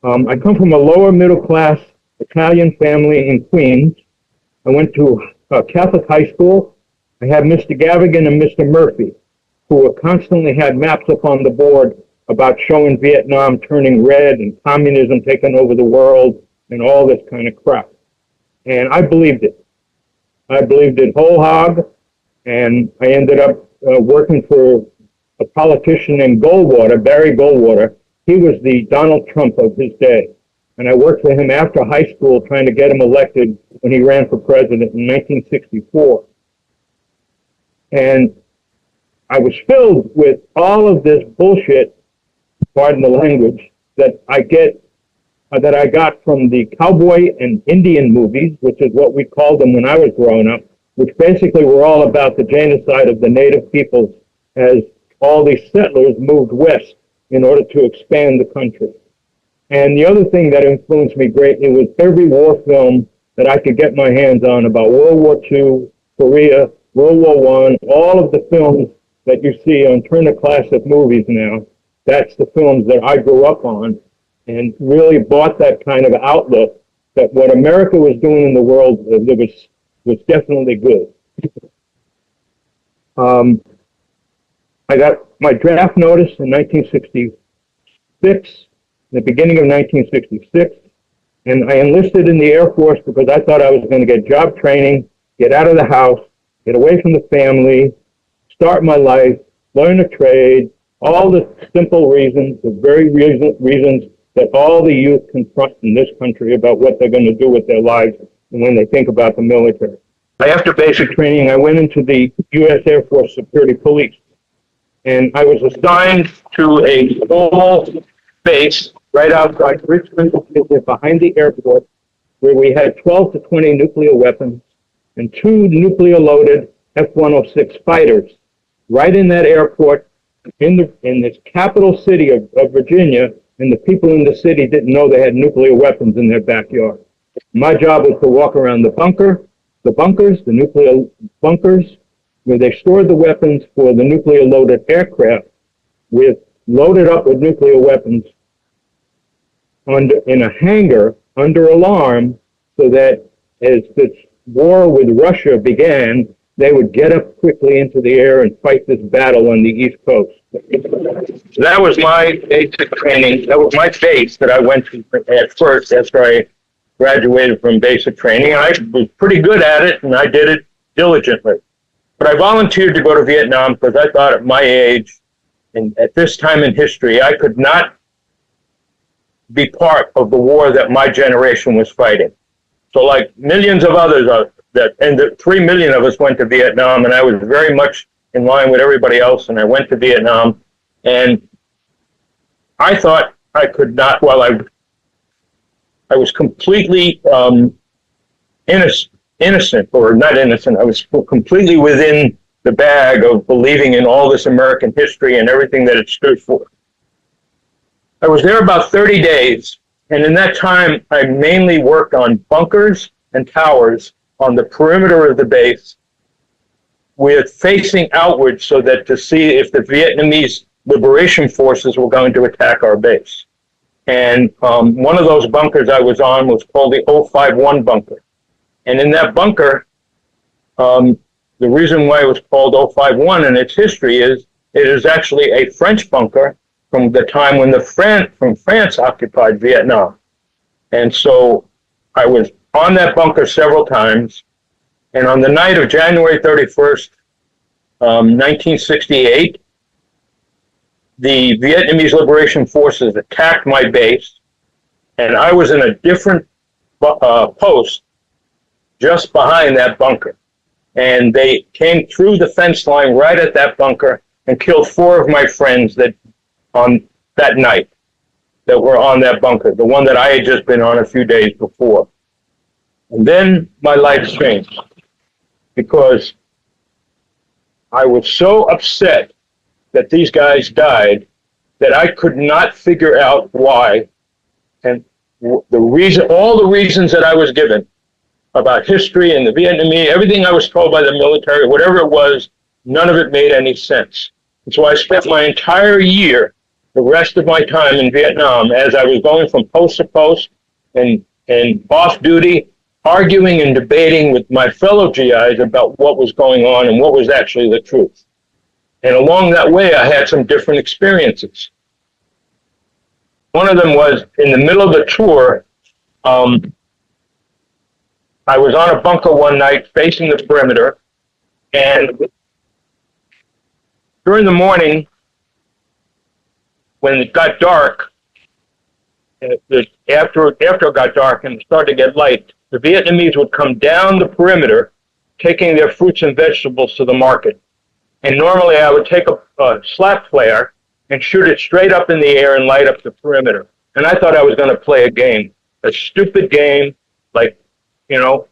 I come from a lower middle class Italian family in Queens. I went to Catholic high school. I had Mr. Gavigan and Mr. Murphy, who constantly had maps up on the board about showing Vietnam turning red and communism taking over the world and all this kind of crap. And I believed it. I believed it whole hog, and I ended up working for a politician named Goldwater, Barry Goldwater. He was the Donald Trump of his day. And I worked for him after high school trying to get him elected when he ran for president in 1964. And I was filled with all of this bullshit, pardon the language, that I got from the cowboy and Indian movies, which is what we called them when I was growing up, which basically were all about the genocide of the native peoples as all these settlers moved west in order to expand the country. And the other thing that influenced me greatly was every war film that I could get my hands on about World War II, Korea, World War I, all of the films that you see on Turner Classic Movies now. That's the films that I grew up on and really bought that kind of outlook that what America was doing in the world was definitely good. I got my draft notice in 1966, the beginning of 1966, and I enlisted in the Air Force because I thought I was going to get job training, get out of the house, get away from the family, start my life, learn a trade, all the simple reasons, the very reasons that all the youth confront in this country about what they're going to do with their lives when they think about the military. After basic training, I went into the U.S. Air Force Security Police, and I was assigned to a small base right outside Richmond, behind the airport, where we had 12 to 20 nuclear weapons and 2 nuclear-loaded F-106 fighters right in that airport in this capital city of Virginia, and the people in the city didn't know they had nuclear weapons in their backyard. My job was to walk around the nuclear bunkers, where they stored the weapons for the nuclear-loaded aircraft, loaded up with nuclear weapons in a hangar under alarm, so that as this war with Russia began, they would get up quickly into the air and fight this battle on the East Coast. That was my basic training. That was my base that I went to at first after I graduated from basic training. I was pretty good at it, and I did it diligently. But I volunteered to go to Vietnam because I thought at my age, and at this time in history, I could not be part of the war that my generation was fighting. So like millions of others, and 3 million of us went to Vietnam, and I was very much in line with everybody else, and I went to Vietnam, and I thought I could not, I was completely innocent, or not innocent, I was completely within the bag of believing in all this American history and everything that it stood for. I was there about 30 days, and in that time, I mainly worked on bunkers and towers on the perimeter of the base, with facing outward so that to see if the Vietnamese liberation forces were going to attack our base. And one of those bunkers I was on was called the 051 bunker. And in that bunker, the reason why it was called 051 and its history is it is actually a French bunker from the time when France occupied Vietnam. And so I was on that bunker several times. And on the night of January 31st, 1968, the Vietnamese Liberation Forces attacked my base, and I was in a different post just behind that bunker. And they came through the fence line right at that bunker and killed 4 of my friends on that night that were on that bunker, the one that I had just been on a few days before. And then my life changed, because I was so upset that these guys died that I could not figure out why. And all the reasons that I was given about history and the Vietnamese, everything I was told by the military, whatever it was, none of it made any sense. And so I spent my entire year the rest of my time in Vietnam as I was going from post to post and off duty, arguing and debating with my fellow GIs about what was going on and what was actually the truth. And along that way, I had some different experiences. One of them was in the middle of the tour, I was on a bunker one night facing the perimeter, and during the morning, when it got dark, after it got dark and it started to get light, the Vietnamese would come down the perimeter, taking their fruits and vegetables to the market. And normally I would take a slat flare and shoot it straight up in the air and light up the perimeter. And I thought I was going to play a game, a stupid game, like, you know,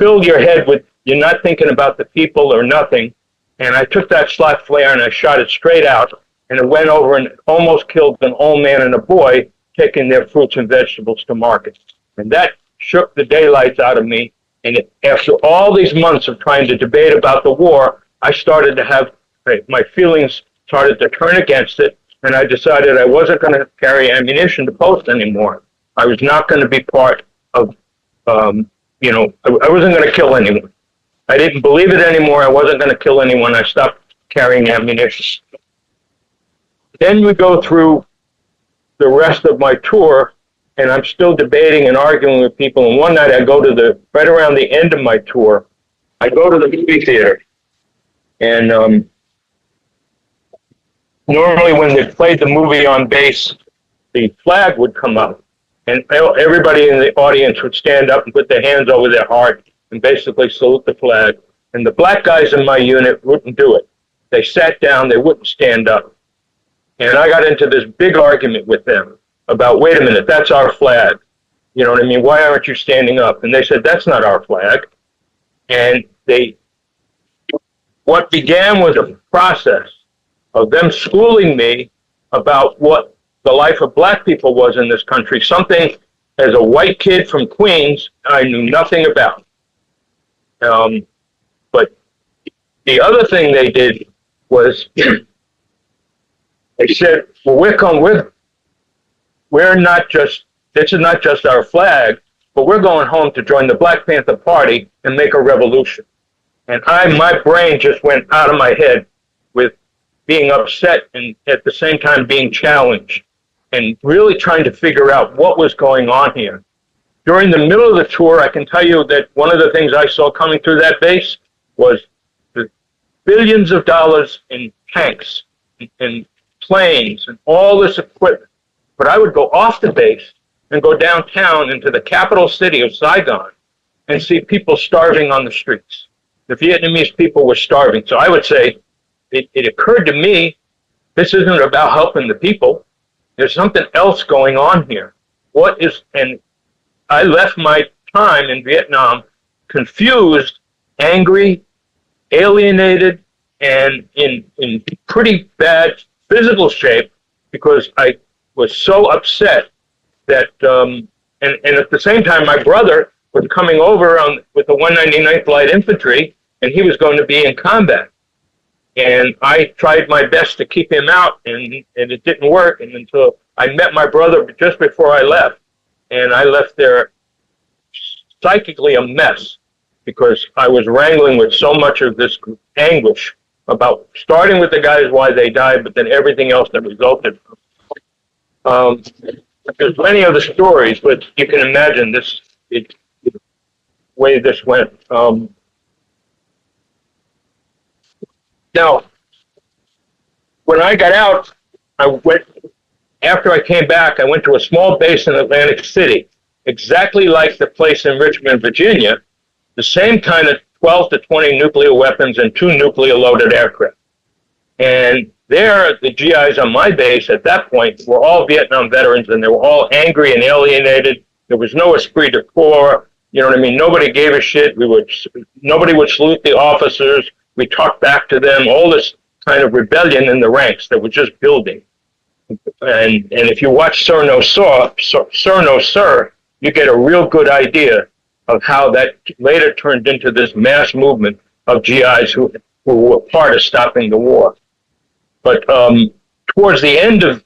fill your head with, you're not thinking about the people or nothing. And I took that slat flare and I shot it straight out, and it went over and almost killed an old man and a boy taking their fruits and vegetables to market. And that shook the daylights out of me. And after all these months of trying to debate about the war, I started to have, my feelings started to turn against it, and I decided I wasn't going to carry ammunition to post anymore. I was not going to be part of, you know, I wasn't going to kill anyone. I didn't believe it anymore. I wasn't going to kill anyone. I stopped carrying ammunition. Then we go through the rest of my tour, and I'm still debating and arguing with people. And one night I go to right around the end of my tour, I go to the movie theater. And normally when they played the movie on base, the flag would come up. And everybody in the audience would stand up and put their hands over their heart and basically salute the flag. And the black guys in my unit wouldn't do it. They sat down, they wouldn't stand up. And I got into this big argument with them about, wait a minute, that's our flag. You know what I mean? Why aren't you standing up? And they said, that's not our flag. And what began was a process of them schooling me about what the life of black people was in this country, something as a white kid from Queens I knew nothing about. But the other thing they did was they said, well, we're not just, this is not just our flag, but we're going home to join the Black Panther Party and make a revolution. And my brain just went out of my head with being upset and at the same time being challenged and really trying to figure out what was going on here. During the middle of the tour, I can tell you that one of the things I saw coming through that base was the billions of dollars in tanks and planes and all this equipment. But I would go off the base and go downtown into the capital city of Saigon and see people starving on the streets. The Vietnamese people were starving. So I would say, it occurred to me, this isn't about helping the people. There's something else going on here. And I left my time in Vietnam confused, angry, alienated, and in pretty bad physical shape because I was so upset that, and at the same time, my brother was coming over with the 199th Light Infantry, and he was going to be in combat. And I tried my best to keep him out, and it didn't work. And until I met my brother just before I left, and I left there psychically a mess because I was wrangling with so much of this anguish about starting with the guys why they died, but then everything else that resulted from. There's many other stories, but you can imagine the way this went. Now, when I got out, after I came back, I went to a small base in Atlantic City, exactly like the place in Richmond, Virginia, the same kind of 12 to 20 nuclear weapons and 2 nuclear-loaded aircraft. And there, the GIs on my base at that point were all Vietnam veterans, and they were all angry and alienated. There was no esprit de corps. You know what I mean? Nobody gave a shit. Nobody would salute the officers. We talked back to them. All this kind of rebellion in the ranks that was just building. And if you watch Sir No Sir, you get a real good idea of how that later turned into this mass movement of GIs who were part of stopping the war. But towards the end of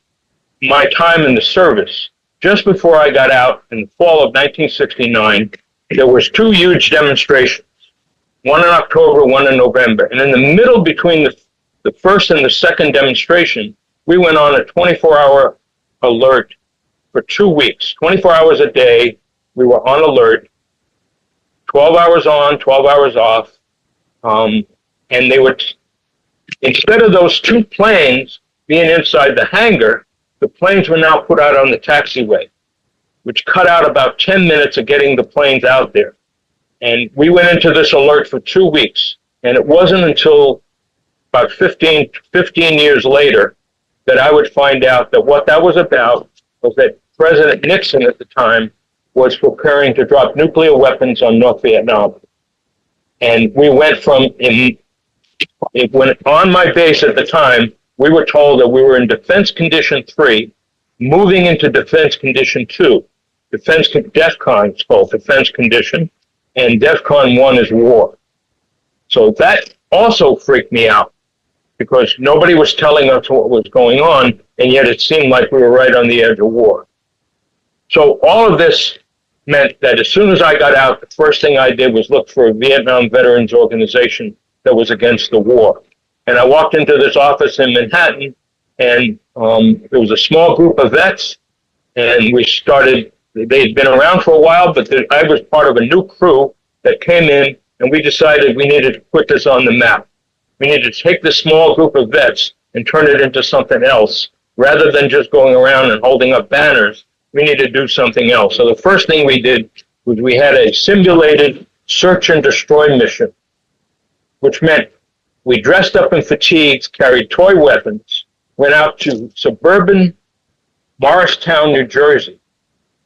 my time in the service, just before I got out in the fall of 1969, there was two huge demonstrations, one in October, one in November. And in the middle between the first and the second demonstration, we went on a 24-hour alert for 2 weeks, 24 hours a day. We were on alert, 12 hours on, 12 hours off. And they would, instead of those two planes being inside the hangar, the planes were now put out on the taxiway, which cut out about 10 minutes of getting the planes out there. And we went into this alert for 2 weeks. And it wasn't until about 15 years later that I would find out that what that was about was that President Nixon at the time was preparing to drop nuclear weapons on North Vietnam. And we went from, when on my base at the time, we were told that we were in Defense Condition 3, moving into Defense Condition 2. DEFCON is called Defense Condition, and DEFCON 1 is war. So that also freaked me out, because nobody was telling us what was going on, and yet it seemed like we were right on the edge of war. So all of this meant that as soon as I got out, the first thing I did was look for a Vietnam Veterans Organization that was against the war. And I walked into this office in Manhattan, and there was a small group of vets, and we started, they'd been around for a while, but I was part of a new crew that came in, and we decided we needed to put this on the map. We needed to take this small group of vets and turn it into something else. Rather than just going around and holding up banners, we needed to do something else. So the first thing we did was we had a simulated search and destroy mission, which meant we dressed up in fatigues, carried toy weapons, went out to suburban Morristown, New Jersey,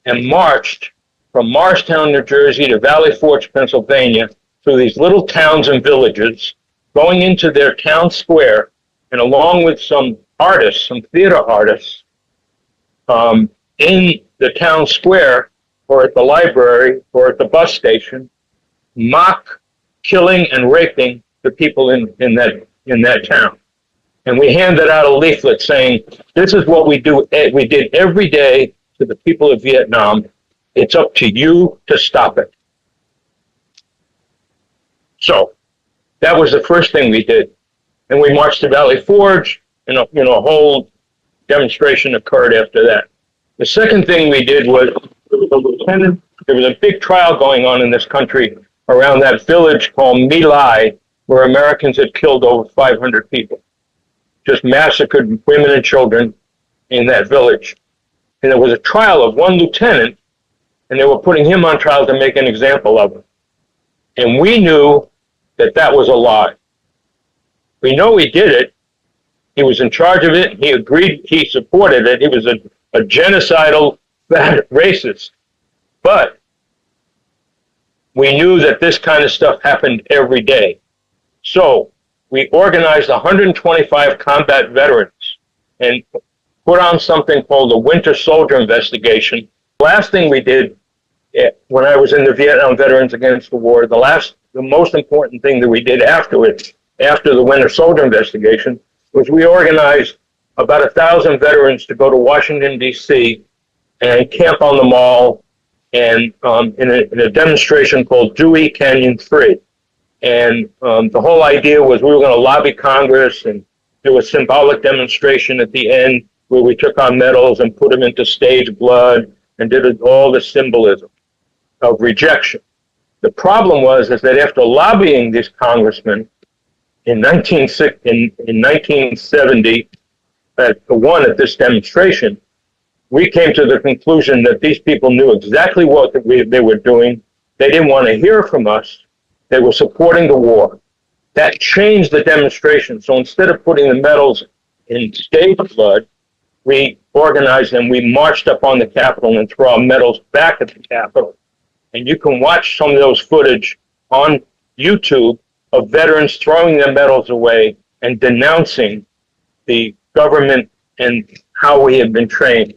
and marched from Morristown, New Jersey to Valley Forge, Pennsylvania, through these little towns and villages, going into their town square, and along with some artists, some theater artists, in the town square, or at the library, or at the bus station, mock killing and raping the people in that town. And we handed out a leaflet saying, this is what we did every day to the people of Vietnam. It's up to you to stop it. So that was the first thing we did. And we marched to Valley Forge, and a whole demonstration occurred after that. The second thing we did was, there was a big trial going on in this country around that village called My Lai, where Americans had killed over 500 people, just massacred women and children in that village. And there was a trial of one lieutenant, and they were putting him on trial to make an example of him. And we knew that that was a lie. We know he did it. He was in charge of it. He agreed. He supported it. He was a genocidal racist. But we knew that this kind of stuff happened every day. So we organized 125 combat veterans and put on something called the Winter Soldier Investigation. The last thing we did when I was in the Vietnam Veterans Against the War, the most important thing that we did afterwards, after the Winter Soldier Investigation, was we organized about 1,000 veterans to go to Washington, D.C. and camp on the Mall and in a demonstration called Dewey Canyon 3. And the whole idea was we were going to lobby Congress and do a symbolic demonstration at the end where we took our medals and put them into stage blood and did all the symbolism of rejection. The problem was is that after lobbying these congressmen in 1970, at this demonstration, we came to the conclusion that these people knew exactly what they were doing. They didn't want to hear from us. They were supporting the war. That changed the demonstration. So instead of putting the medals in stage blood, we organized and we marched up on the Capitol and threw our medals back at the Capitol. And you can watch some of those footage on YouTube of veterans throwing their medals away and denouncing the government and how we had been trained.